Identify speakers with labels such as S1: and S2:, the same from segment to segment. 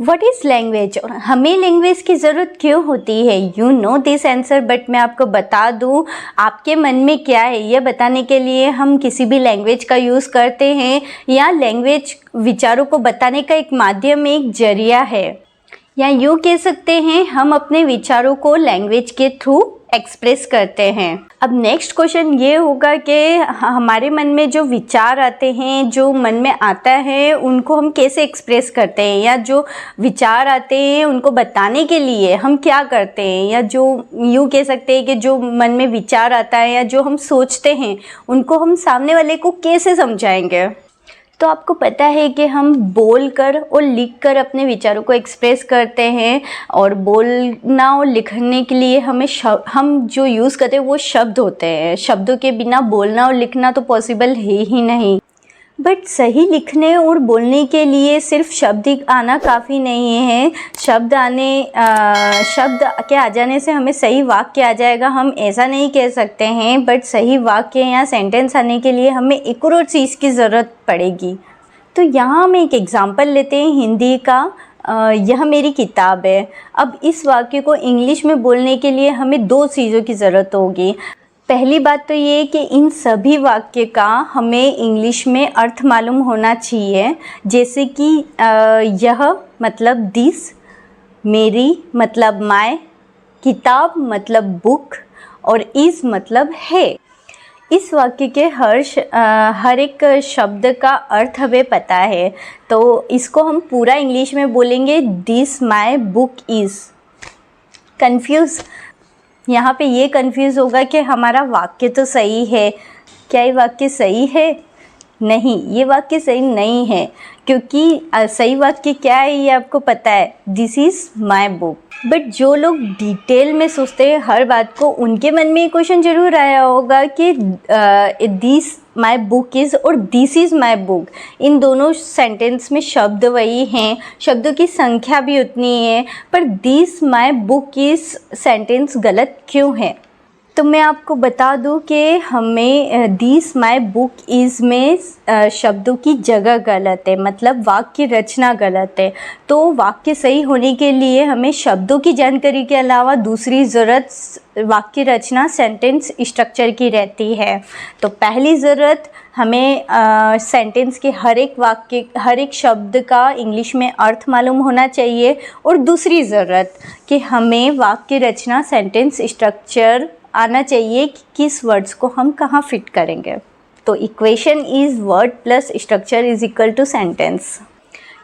S1: What is language और हमें language की ज़रूरत क्यों होती है? You know this answer, but मैं आपको बता दूँ आपके मन में क्या है ये बताने के लिए हम किसी भी लैंग्वेज का यूज़ करते हैं, या लैंग्वेज विचारों को बताने का एक माध्यम, एक जरिया है, या यूँ कह सकते हैं हम अपने विचारों को लैंग्वेज के थ्रू एक्सप्रेस करते हैं। अब नेक्स्ट क्वेश्चन ये होगा कि हमारे मन में जो विचार आते हैं, जो मन में आता है, उनको हम कैसे एक्सप्रेस करते हैं, या जो विचार आते हैं उनको बताने के लिए हम क्या करते हैं, या जो यूँ कह सकते हैं कि जो मन में विचार आता है या जो हम सोचते हैं उनको हम सामने वाले को कैसे समझाएंगे। तो आपको पता है कि हम बोलकर और लिखकर अपने विचारों को एक्सप्रेस करते हैं, और बोलना और लिखने के लिए हम जो यूज़ करते हैं वो शब्द होते हैं। शब्दों के बिना बोलना और लिखना तो पॉसिबल है ही नहीं। बट सही लिखने और बोलने के लिए सिर्फ शब्द ही आना काफ़ी नहीं है। शब्द के आ जाने से हमें सही वाक्य आ जाएगा, हम ऐसा नहीं कह सकते हैं। बट सही वाक्य या सेंटेंस आने के लिए हमें एक और चीज़ की ज़रूरत पड़ेगी। तो यहाँ हम एक एग्ज़ाम्पल लेते हैं हिंदी का। यह मेरी किताब है। अब इस वाक्य को इंग्लिश में बोलने के लिए हमें दो चीज़ों की ज़रूरत होगी। पहली बात तो ये कि इन सभी वाक्य का हमें इंग्लिश में अर्थ मालूम होना चाहिए। जैसे कि यह मतलब दिस, मेरी मतलब माय, किताब मतलब बुक, और इज़ मतलब है। इस वाक्य के हर एक शब्द का अर्थ हमें पता है, तो इसको हम पूरा इंग्लिश में बोलेंगे this my book is. Confuse यहाँ पे ये कंफ्यूज होगा कि हमारा वाक्य तो सही है, क्या ये वाक्य सही है? नहीं, ये वाक्य सही नहीं है, क्योंकि सही वाक्य क्या है ये आपको पता है, this is my book. But जो लोग डिटेल में सोचते हैं हर बात को, उनके मन में ये क्वेश्चन ज़रूर आया होगा कि दिस माय बुक इज़ और दिस इज़ माय बुक, इन दोनों सेंटेंस में शब्द वही हैं, शब्दों की संख्या भी उतनी है, पर this my book is sentence गलत क्यों है? तो मैं आपको बता दूं कि हमें दिस माय बुक इज़ में शब्दों की जगह गलत है, मतलब वाक्य रचना गलत है। तो वाक्य सही होने के लिए हमें शब्दों की जानकारी के अलावा दूसरी ज़रूरत वाक्य रचना, सेंटेंस स्ट्रक्चर की रहती है। तो पहली ज़रूरत हमें सेंटेंस के हर एक शब्द का इंग्लिश में अर्थ मालूम होना चाहिए, और दूसरी ज़रूरत कि हमें वाक्य रचना, सेंटेंस स्ट्रक्चर आना चाहिए कि किस वर्ड्स को हम कहाँ फिट करेंगे। तो equation is word plus structure is equal to sentence.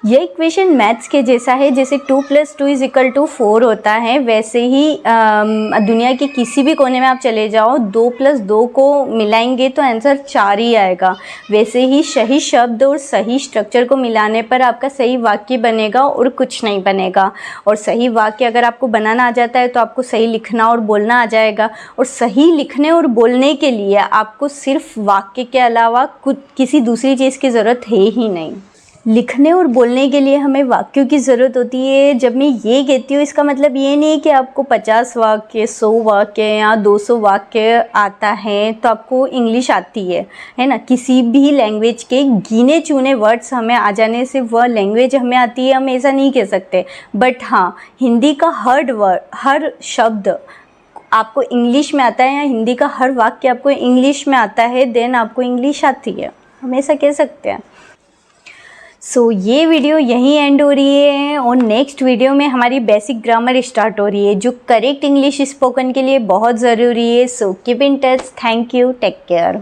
S1: यह इक्वेशन मैथ्स के जैसा है, जैसे 2 + 2 = 4 होता है, वैसे ही दुनिया के किसी भी कोने में आप चले जाओ, 2 + 2 को मिलाएंगे तो आंसर 4 ही आएगा। वैसे ही सही शब्द और सही स्ट्रक्चर को मिलाने पर आपका सही वाक्य बनेगा और कुछ नहीं बनेगा। और सही वाक्य अगर आपको बनाना आ जाता है तो आपको सही लिखना और बोलना आ जाएगा। और सही लिखने और बोलने के लिए आपको सिर्फ वाक्य के अलावा किसी दूसरी चीज़ की ज़रूरत है ही नहीं। लिखने और बोलने के लिए हमें वाक्यों की ज़रूरत होती है। जब मैं ये कहती हूँ इसका मतलब ये नहीं है कि आपको 50 वाक्य, 100 वाक्य या 200 वाक्य आता है तो आपको इंग्लिश आती है ना। किसी भी लैंग्वेज के गिने चुने वर्ड्स हमें आ जाने से वह लैंग्वेज हमें आती है, हम ऐसा नहीं कह सकते। बट हाँ, हिंदी का हर शब्द आपको इंग्लिश में आता है, या हिंदी का हर वाक्य आपको इंग्लिश में आता है, देन आपको इंग्लिश आती है, हम ऐसा कह सकते हैं। सो ये वीडियो यहीं एंड हो रही है, और नेक्स्ट वीडियो में हमारी बेसिक ग्रामर स्टार्ट हो रही है, जो करेक्ट इंग्लिश स्पोकन के लिए बहुत ज़रूरी है। So keep in touch. Thank you, take care.